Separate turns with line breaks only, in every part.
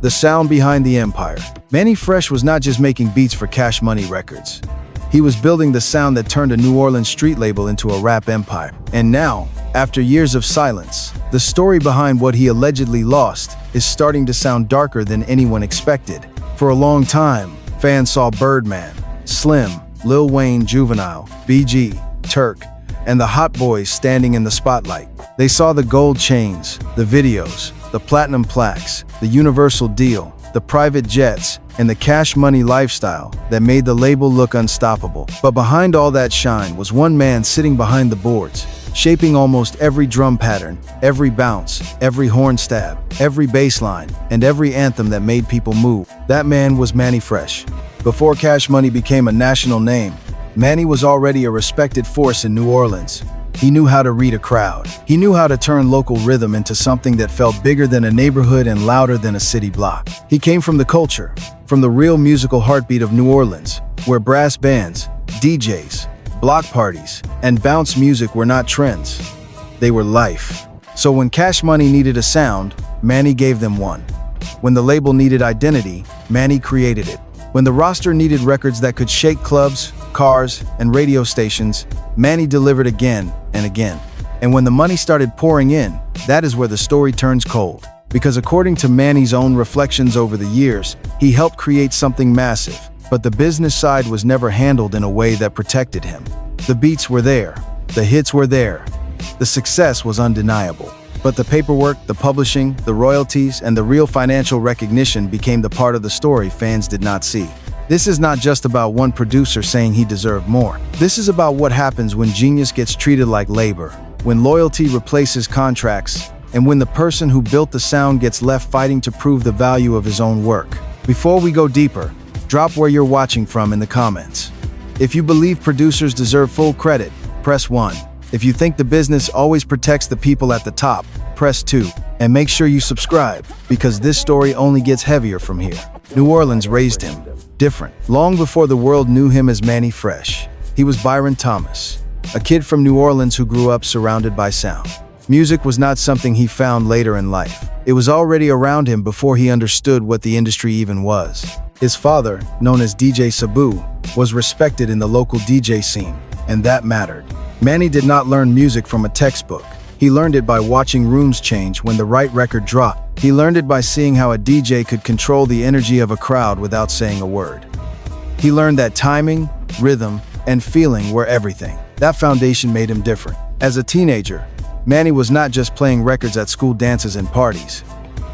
the sound behind the empire. Mannie Fresh was not just making beats for Cash Money Records. He was building the sound that turned a New Orleans street label into a rap empire. And now, after years of silence, the story behind what he allegedly lost is starting to sound darker than anyone expected. For a long time, fans saw Birdman, Slim, Lil Wayne, Juvenile, BG, Turk, and the Hot Boys standing in the spotlight. They saw the gold chains, the videos, the platinum plaques, the universal deal, the private jets, and the Cash Money lifestyle that made the label look unstoppable. But behind all that shine was one man sitting behind the boards, shaping almost every drum pattern, every bounce, every horn stab, every bass line, and every anthem that made people move. That man was Mannie Fresh. Before Cash Money became a national name, Mannie was already a respected force in New Orleans. He knew how to read a crowd. He knew how to turn local rhythm into something that felt bigger than a neighborhood and louder than a city block. He came from the culture, from the real musical heartbeat of New Orleans, where brass bands, DJs, block parties, and bounce music were not trends. They were life. So when Cash Money needed a sound, Mannie gave them one. When the label needed identity, Mannie created it. When the roster needed records that could shake clubs, cars, and radio stations, Mannie delivered again and again. And when the money started pouring in, that is where the story turns cold. Because according to Mannie's own reflections over the years, he helped create something massive, but the business side was never handled in a way that protected him. The beats were there, the hits were there, the success was undeniable. But the paperwork, the publishing, the royalties, and the real financial recognition became the part of the story fans did not see. This is not just about one producer saying he deserved more. This is about what happens when genius gets treated like labor, when loyalty replaces contracts, and when the person who built the sound gets left fighting to prove the value of his own work. Before we go deeper, drop where you're watching from in the comments. If you believe producers deserve full credit, press 1. If you think the business always protects the people at the top, press 2. And make sure you subscribe, because this story only gets heavier from here. New Orleans raised him different. Long before the world knew him as Mannie Fresh, he was Byron Thomas, a kid from New Orleans who grew up surrounded by sound. Music was not something he found later in life. It was already around him before he understood what the industry even was. His father, known as DJ Sabu, was respected in the local DJ scene, and that mattered. Mannie did not learn music from a textbook. He learned it by watching rooms change when the right record dropped. He learned it by seeing how a DJ could control the energy of a crowd without saying a word. He learned that timing, rhythm, and feeling were everything. That foundation made him different. As a teenager, Mannie was not just playing records at school dances and parties.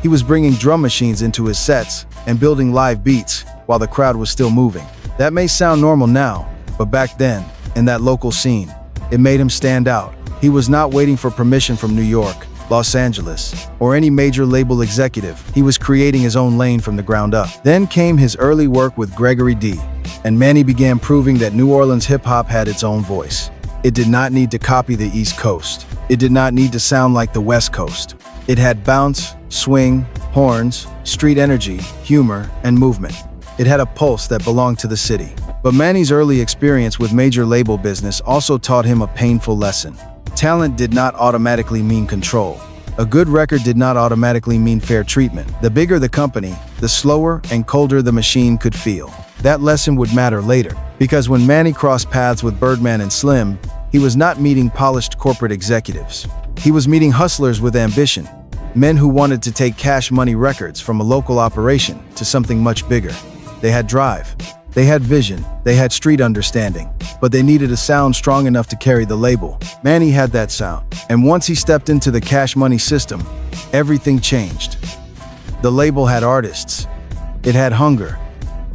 He was bringing drum machines into his sets and building live beats while the crowd was still moving. That may sound normal now, but back then, in that local scene, it made him stand out. He was not waiting for permission from New York, Los Angeles, or any major label executive. He was creating his own lane from the ground up. Then came his early work with Gregory D, and Mannie began proving that New Orleans hip-hop had its own voice. It did not need to copy the East Coast. It did not need to sound like the West Coast. It had bounce, swing, horns, street energy, humor, and movement. It had a pulse that belonged to the city. But Mannie's early experience with major label business also taught him a painful lesson. Talent did not automatically mean control. A good record did not automatically mean fair treatment. The bigger the company, the slower and colder the machine could feel. That lesson would matter later, because when Mannie crossed paths with Birdman and Slim, he was not meeting polished corporate executives. He was meeting hustlers with ambition, men who wanted to take Cash Money Records from a local operation to something much bigger. They had drive. They had vision, they had street understanding, but they needed a sound strong enough to carry the label. Mannie had that sound, and once he stepped into the Cash Money system, everything changed. The label had artists, it had hunger,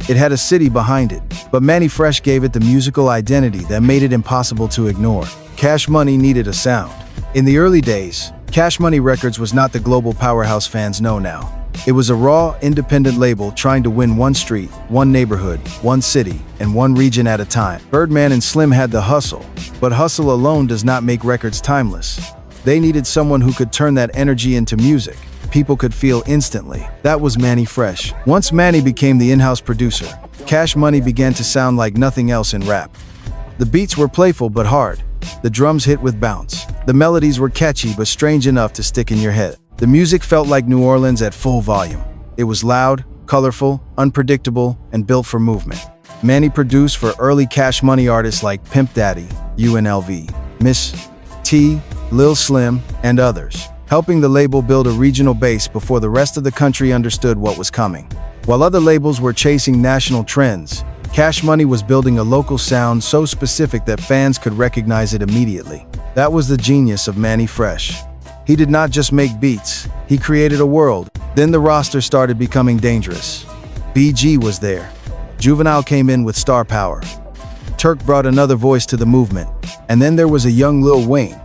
it had a city behind it, but Mannie Fresh gave it the musical identity that made it impossible to ignore. Cash Money needed a sound. In the early days, Cash Money Records was not the global powerhouse fans know now. It was a raw, independent label trying to win one street, one neighborhood, one city, and one region at a time. Birdman and Slim had the hustle, but hustle alone does not make records timeless. They needed someone who could turn that energy into music. People could feel instantly. That was Mannie Fresh. Once Mannie became the in-house producer, Cash Money began to sound like nothing else in rap. The beats were playful but hard. The drums hit with bounce. The melodies were catchy but strange enough to stick in your head. The music felt like New Orleans at full volume. It was loud, colorful, unpredictable, and built for movement. Mannie produced for early Cash Money artists like Pimp Daddy, UNLV, Miss T, Lil Slim, and others, helping the label build a regional base before the rest of the country understood what was coming. While other labels were chasing national trends, Cash Money was building a local sound so specific that fans could recognize it immediately. That was the genius of Mannie Fresh. He did not just make beats, he created a world. Then the roster started becoming dangerous. BG was there. Juvenile came in with star power. Turk brought another voice to the movement. And then there was a young Lil Wayne,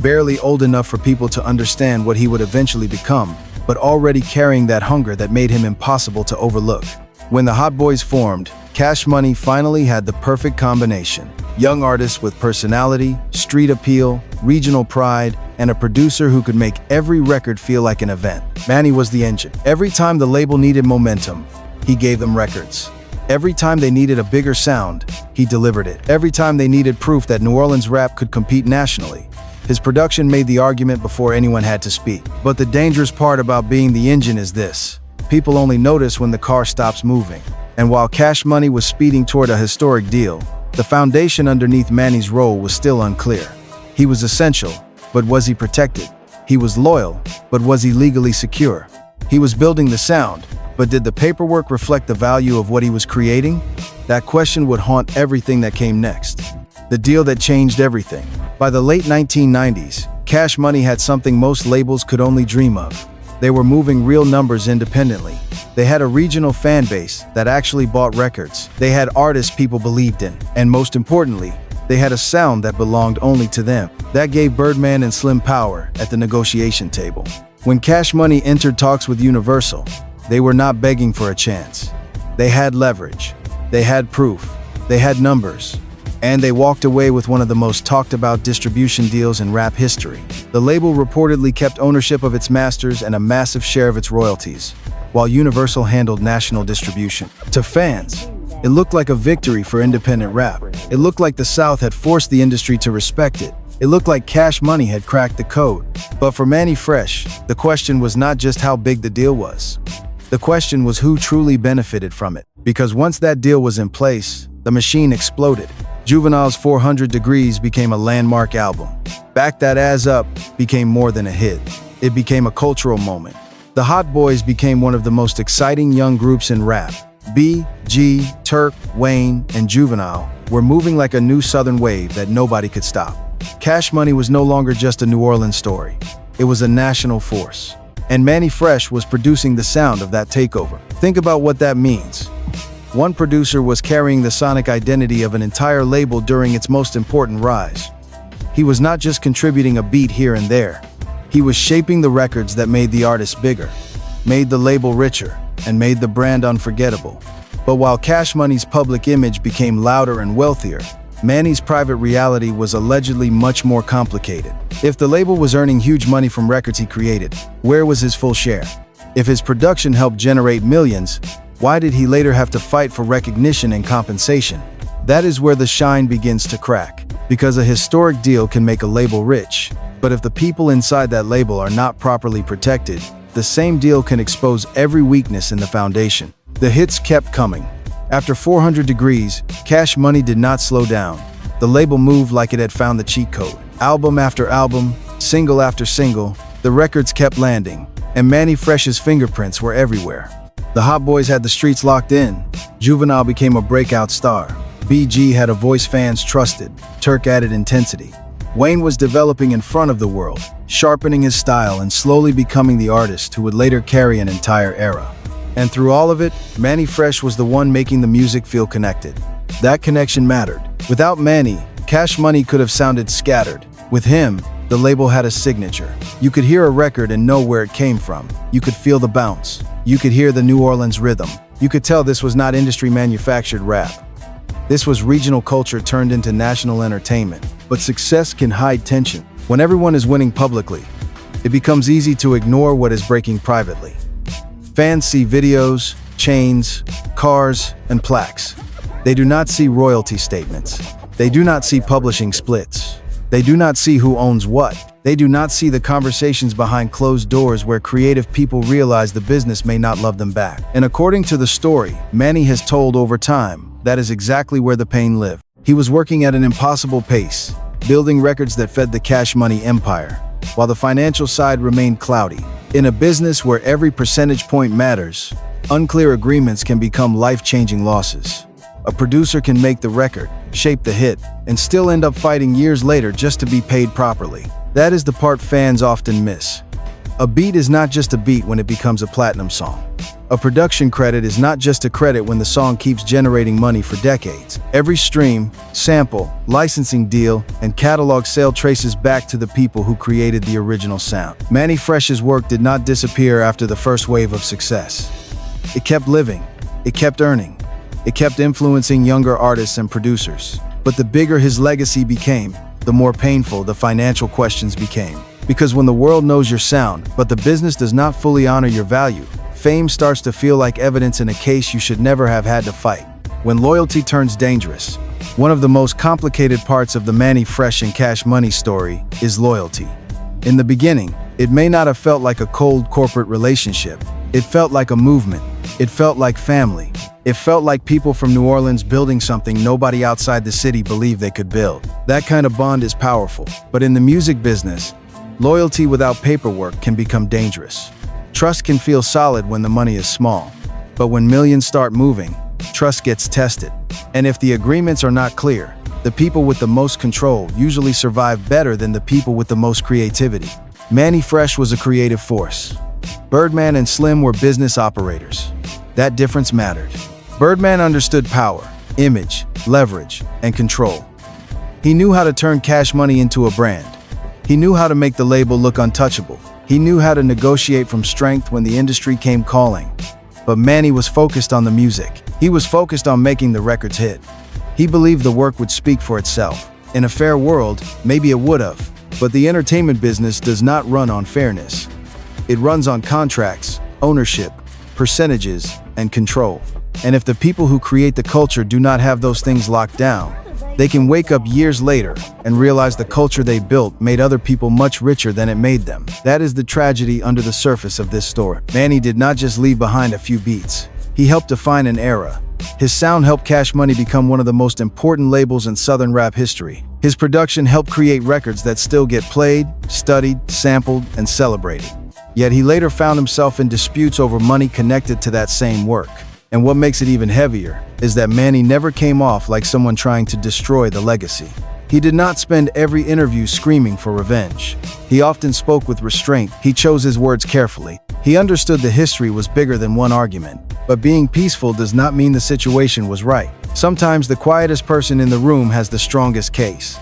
barely old enough for people to understand what he would eventually become, but already carrying that hunger that made him impossible to overlook. When the Hot Boys formed, Cash Money finally had the perfect combination. Young artists with personality, street appeal, regional pride, and a producer who could make every record feel like an event. Mannie was the engine. Every time the label needed momentum, he gave them records. Every time they needed a bigger sound, he delivered it. Every time they needed proof that New Orleans rap could compete nationally, his production made the argument before anyone had to speak. But the dangerous part about being the engine is this: people only notice when the car stops moving. And while Cash Money was speeding toward a historic deal, the foundation underneath Mannie's role was still unclear. He was essential, but was he protected? He was loyal, but was he legally secure? He was building the sound, but did the paperwork reflect the value of what he was creating? That question would haunt everything that came next. The deal that changed everything. By the late 1990s, Cash Money had something most labels could only dream of. They were moving real numbers independently. They had a regional fan base that actually bought records. They had artists people believed in. And most importantly, they had a sound that belonged only to them. That gave Birdman and Slim power at the negotiation table. When Cash Money entered talks with Universal, they were not begging for a chance. They had leverage. They had proof. They had numbers. And they walked away with one of the most talked about distribution deals in rap history. The label reportedly kept ownership of its masters and a massive share of its royalties, while Universal handled national distribution. To fans, it looked like a victory for independent rap. It looked like the South had forced the industry to respect it. It looked like Cash Money had cracked the code. But for Mannie Fresh, the question was not just how big the deal was. The question was who truly benefited from it. Because once that deal was in place, the machine exploded. Juvenile's 400 Degreez became a landmark album. Back That Ass Up became more than a hit. It became a cultural moment. The Hot Boys became one of the most exciting young groups in rap. B.G., Turk, Wayne, and Juvenile were moving like a new southern wave that nobody could stop. Cash Money was no longer just a New Orleans story. It was a national force. And Mannie Fresh was producing the sound of that takeover. Think about what that means. One producer was carrying the sonic identity of an entire label during its most important rise. He was not just contributing a beat here and there. He was shaping the records that made the artist bigger, made the label richer, and made the brand unforgettable. But while Cash Money's public image became louder and wealthier, Mannie's private reality was allegedly much more complicated. If the label was earning huge money from records he created, where was his full share? If his production helped generate millions, why did he later have to fight for recognition and compensation? That is where the shine begins to crack. Because a historic deal can make a label rich, but if the people inside that label are not properly protected, the same deal can expose every weakness in the foundation. The hits kept coming. After 400 Degreez, Cash Money did not slow down. The label moved like it had found the cheat code. Album after album, single after single, the records kept landing, and Mannie Fresh's fingerprints were everywhere. The Hot Boys had the streets locked in. Juvenile became a breakout star. BG had a voice fans trusted. Turk added intensity. Wayne was developing in front of the world, sharpening his style and slowly becoming the artist who would later carry an entire era. And through all of it, Mannie Fresh was the one making the music feel connected. That connection mattered. Without Mannie, Cash Money could have sounded scattered. With him, the label had a signature. You could hear a record and know where it came from. You could feel the bounce. You could hear the New Orleans rhythm. You could tell this was not industry-manufactured rap. This was regional culture turned into national entertainment. But success can hide tension. When everyone is winning publicly, it becomes easy to ignore what is breaking privately. Fans see videos, chains, cars, and plaques. They do not see royalty statements. They do not see publishing splits. They do not see who owns what. They do not see the conversations behind closed doors where creative people realize the business may not love them back. And according to the story Mannie has told over time, that is exactly where the pain lived. He was working at an impossible pace, building records that fed the Cash Money empire, while the financial side remained cloudy. In a business where every percentage point matters, unclear agreements can become life-changing losses. A producer can make the record, shape the hit, and still end up fighting years later just to be paid properly. That is the part fans often miss. A beat is not just a beat when it becomes a platinum song. A production credit is not just a credit when the song keeps generating money for decades. Every stream, sample, licensing deal, and catalog sale traces back to the people who created the original sound. Mannie Fresh's work did not disappear after the first wave of success. It kept living, it kept earning, it kept influencing younger artists and producers. But the bigger his legacy became, the more painful the financial questions became. Because when the world knows your sound, but the business does not fully honor your value, fame starts to feel like evidence in a case you should never have had to fight. When loyalty turns dangerous, one of the most complicated parts of the Mannie Fresh and Cash Money story is loyalty. In the beginning, it may not have felt like a cold corporate relationship. It felt like a movement. It felt like family. It felt like people from New Orleans building something nobody outside the city believed they could build. That kind of bond is powerful. But in the music business, loyalty without paperwork can become dangerous. Trust can feel solid when the money is small. But when millions start moving, trust gets tested. And if the agreements are not clear, the people with the most control usually survive better than the people with the most creativity. Mannie Fresh was a creative force. Birdman and Slim were business operators. That difference mattered. Birdman understood power, image, leverage, and control. He knew how to turn Cash Money into a brand. He knew how to make the label look untouchable. He knew how to negotiate from strength when the industry came calling. But Mannie was focused on the music. He was focused on making the records hit. He believed the work would speak for itself. In a fair world, maybe it would have. But the entertainment business does not run on fairness. It runs on contracts, ownership, percentages, and control. And if the people who create the culture do not have those things locked down, they can wake up years later and realize the culture they built made other people much richer than it made them. That is the tragedy under the surface of this story. Mannie did not just leave behind a few beats. He helped define an era. His sound helped Cash Money become one of the most important labels in Southern rap history. His production helped create records that still get played, studied, sampled, and celebrated. Yet he later found himself in disputes over money connected to that same work. And what makes it even heavier is that Mannie never came off like someone trying to destroy the legacy. He did not spend every interview screaming for revenge. He often spoke with restraint. He chose his words carefully. He understood the history was bigger than one argument. But being peaceful does not mean the situation was right. Sometimes the quietest person in the room has the strongest case.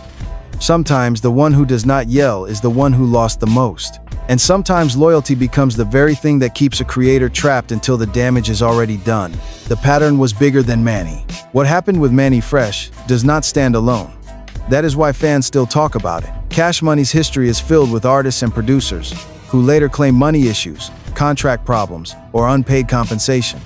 Sometimes the one who does not yell is the one who lost the most. And sometimes loyalty becomes the very thing that keeps a creator trapped until the damage is already done. The pattern was bigger than Mannie. What happened with Mannie Fresh does not stand alone. That is why fans still talk about it. Cash Money's history is filled with artists and producers who later claim money issues, contract problems, or unpaid compensation.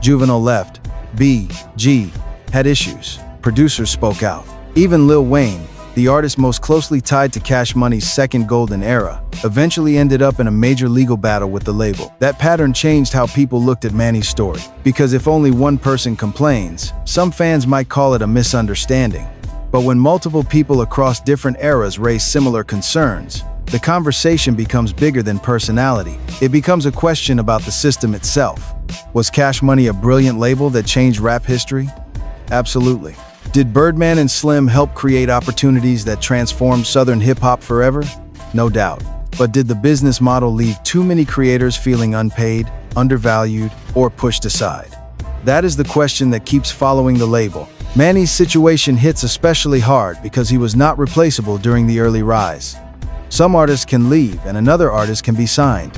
Juvenile left. B.G. had issues. Producers spoke out. Even Lil Wayne, the artist most closely tied to Cash Money's second golden era, eventually ended up in a major legal battle with the label. That pattern changed how people looked at Mannie's story. Because if only one person complains, some fans might call it a misunderstanding. But when multiple people across different eras raise similar concerns, the conversation becomes bigger than personality. It becomes a question about the system itself. Was Cash Money a brilliant label that changed rap history? Absolutely. Did Birdman and Slim help create opportunities that transformed Southern hip-hop forever? No doubt. But did the business model leave too many creators feeling unpaid, undervalued, or pushed aside? That is the question that keeps following the label. Mannie's situation hits especially hard because he was not replaceable during the early rise. Some artists can leave and another artist can be signed.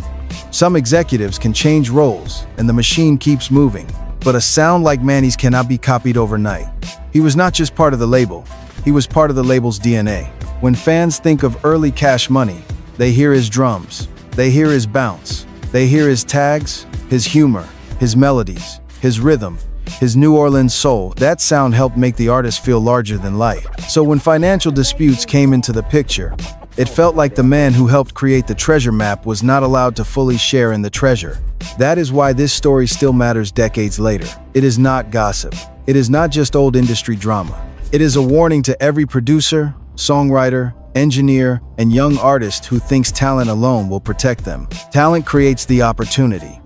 Some executives can change roles and the machine keeps moving. But a sound like Mannie's cannot be copied overnight. He was not just part of the label, he was part of the label's DNA. When fans think of early Cash Money, they hear his drums, they hear his bounce, they hear his tags, his humor, his melodies, his rhythm, his New Orleans soul. That sound helped make the artist feel larger than life. So when financial disputes came into the picture, It felt like the man who helped create the treasure map was not allowed to fully share in the treasure. That is why this story still matters decades later. It is not gossip. It is not just old industry drama. It is a warning to every producer, songwriter, engineer, and young artist who thinks talent alone will protect them. Talent creates the opportunity.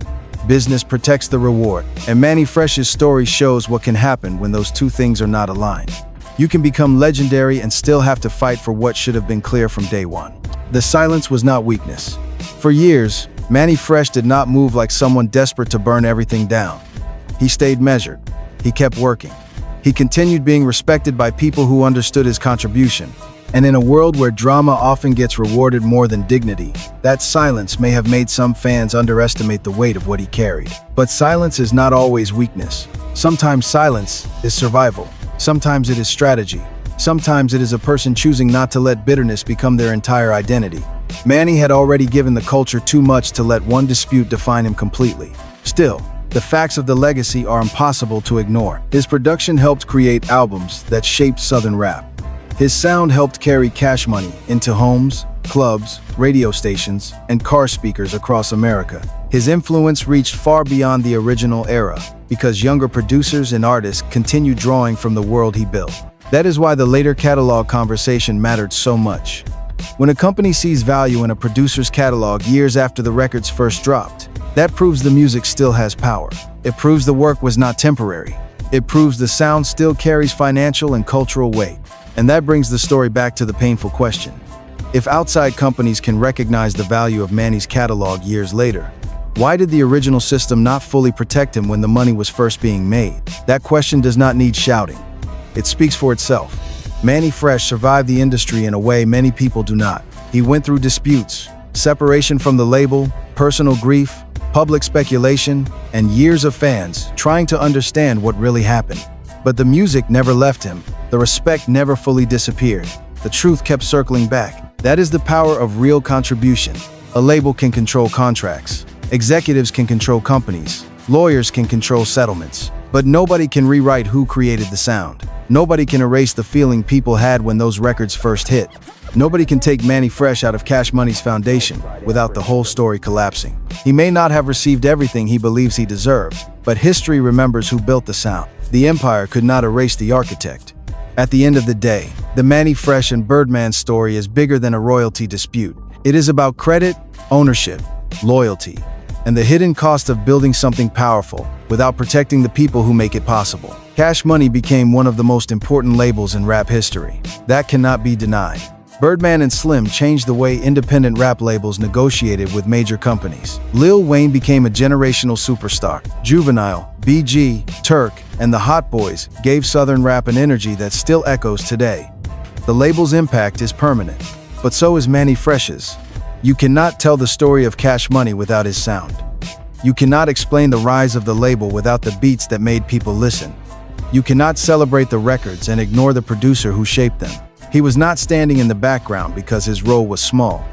Business protects the reward. And Mannie Fresh's story shows what can happen when those two things are not aligned. You can become legendary and still have to fight for what should have been clear from day one. The silence was not weakness. For years, Mannie Fresh did not move like someone desperate to burn everything down. He stayed measured. He kept working. He continued being respected by people who understood his contribution. And in a world where drama often gets rewarded more than dignity, that silence may have made some fans underestimate the weight of what he carried. But silence is not always weakness. Sometimes silence is survival. Sometimes it is strategy. Sometimes it is a person choosing not to let bitterness become their entire identity. Mannie had already given the culture too much to let one dispute define him completely. Still, the facts of the legacy are impossible to ignore. His production helped create albums that shaped Southern rap. His sound helped carry Cash Money into homes, clubs, radio stations, and car speakers across America. His influence reached far beyond the original era because younger producers and artists continued drawing from the world he built. That is why the later catalog conversation mattered so much. When a company sees value in a producer's catalog years after the records first dropped, that proves the music still has power. It proves the work was not temporary. It proves the sound still carries financial and cultural weight. And that brings the story back to the painful question. If outside companies can recognize the value of Mannie's catalog years later, why did the original system not fully protect him when the money was first being made? That question does not need shouting. It speaks for itself. Mannie Fresh survived the industry in a way many people do not. He went through disputes, separation from the label, personal grief, public speculation, and years of fans trying to understand what really happened. But the music never left him. The respect never fully disappeared. The truth kept circling back. That is the power of real contribution. A label can control contracts. Executives can control companies. Lawyers can control settlements. But nobody can rewrite who created the sound. Nobody can erase the feeling people had when those records first hit. Nobody can take Mannie Fresh out of Cash Money's foundation without the whole story collapsing. He may not have received everything he believes he deserved, but history remembers who built the sound. The empire could not erase the architect. At the end of the day, the Mannie Fresh and Birdman story is bigger than a royalty dispute. It is about credit, ownership, loyalty, and the hidden cost of building something powerful without protecting the people who make it possible. Cash Money became one of the most important labels in rap history. That cannot be denied. Birdman and Slim changed the way independent rap labels negotiated with major companies. Lil Wayne became a generational superstar. Juvenile, BG, Turk, and the Hot Boys gave Southern rap an energy that still echoes today. The label's impact is permanent, but so is Mannie Fresh's. You cannot tell the story of Cash Money without his sound. You cannot explain the rise of the label without the beats that made people listen. You cannot celebrate the records and ignore the producer who shaped them. He was not standing in the background because his role was small.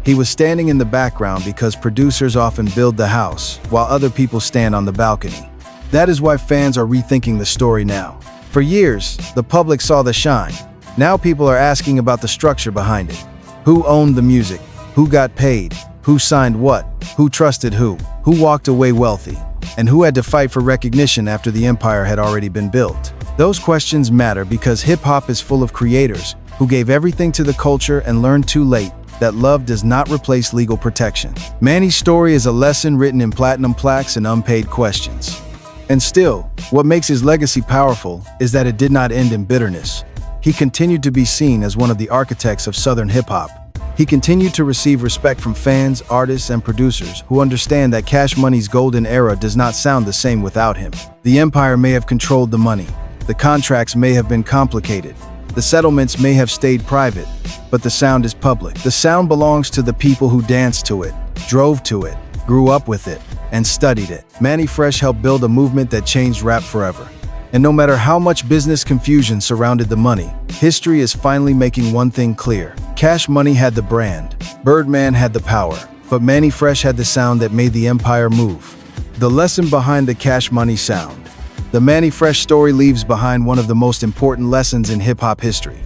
He was standing in the background because producers often build the house, while other people stand on the balcony. That is why fans are rethinking the story now. For years, the public saw the shine. Now people are asking about the structure behind it. Who owned the music? Who got paid? Who signed what? Who trusted who? Who walked away wealthy? And who had to fight for recognition after the empire had already been built? Those questions matter because hip-hop is full of creators who gave everything to the culture and learned too late that love does not replace legal protection. Mannie's story is a lesson written in platinum plaques and unpaid questions. And still, what makes his legacy powerful is that it did not end in bitterness. He continued to be seen as one of the architects of Southern hip-hop. He continued to receive respect from fans, artists, and producers who understand that Cash Money's golden era does not sound the same without him. The empire may have controlled the money. The contracts may have been complicated. The settlements may have stayed private, but the sound is public. The sound belongs to the people who danced to it, drove to it, grew up with it, and studied it. Mannie Fresh helped build a movement that changed rap forever. And no matter how much business confusion surrounded the money, history is finally making one thing clear. Cash Money had the brand, Birdman had the power, but Mannie Fresh had the sound that made the empire move. The lesson behind the Cash Money sound. The Mannie Fresh story leaves behind one of the most important lessons in hip-hop history.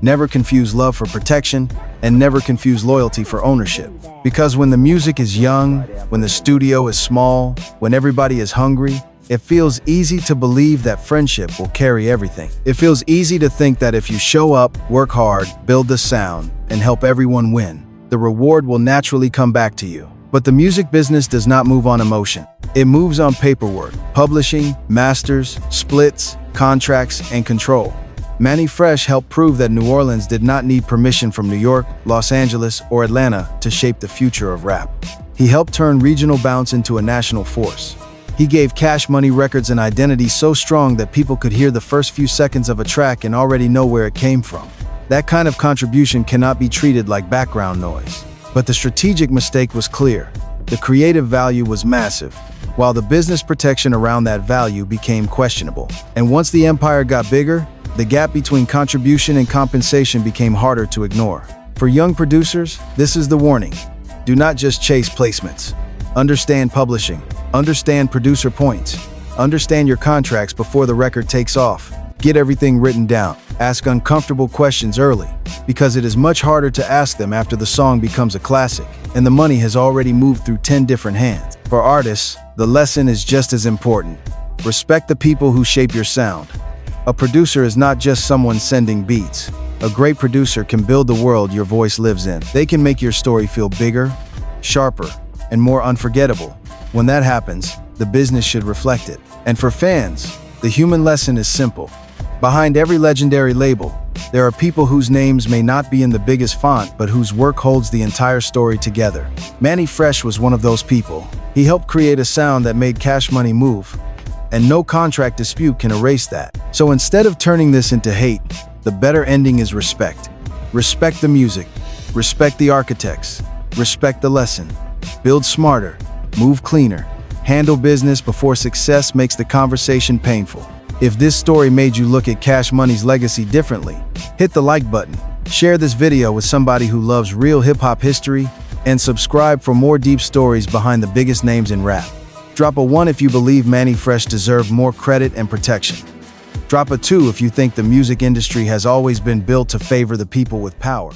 Never confuse love for protection, And never confuse loyalty for ownership. Because when the music is young, when the studio is small, when everybody is hungry, it feels easy to believe that friendship will carry everything. It feels easy to think that if you show up, work hard, build the sound, and help everyone win, the reward will naturally come back to you. But the music business does not move on emotion. It moves on paperwork, publishing, masters, splits, contracts, and control. Mannie Fresh helped prove that New Orleans did not need permission from New York, Los Angeles, or Atlanta to shape the future of rap. He helped turn regional bounce into a national force. He gave Cash Money Records an identity so strong that people could hear the first few seconds of a track and already know where it came from. That kind of contribution cannot be treated like background noise. But the strategic mistake was clear. The creative value was massive, while the business protection around that value became questionable. And once the empire got bigger, the gap between contribution and compensation became harder to ignore. For young producers, this is the warning. Do not just chase placements. Understand publishing. Understand producer points. Understand your contracts before the record takes off. Get everything written down. Ask uncomfortable questions early, because it is much harder to ask them after the song becomes a classic, and the money has already moved through 10 different hands. For artists, the lesson is just as important. Respect the people who shape your sound. A producer is not just someone sending beats. A great producer can build the world your voice lives in. They can make your story feel bigger, sharper, and more unforgettable. When that happens, the business should reflect it. And for fans, the human lesson is simple. Behind every legendary label, there are people whose names may not be in the biggest font, but whose work holds the entire story together. Mannie Fresh was one of those people. He helped create a sound that made Cash Money move, and no contract dispute can erase that. So instead of turning this into hate, the better ending is respect. Respect the music, respect the architects, respect the lesson. Build smarter, move cleaner, handle business before success makes the conversation painful. If this story made you look at Cash Money's legacy differently, hit the like button, share this video with somebody who loves real hip-hop history, and subscribe for more deep stories behind the biggest names in rap. Drop a 1 if you believe Mannie Fresh deserved more credit and protection. Drop a 2 if you think the music industry has always been built to favor the people with power.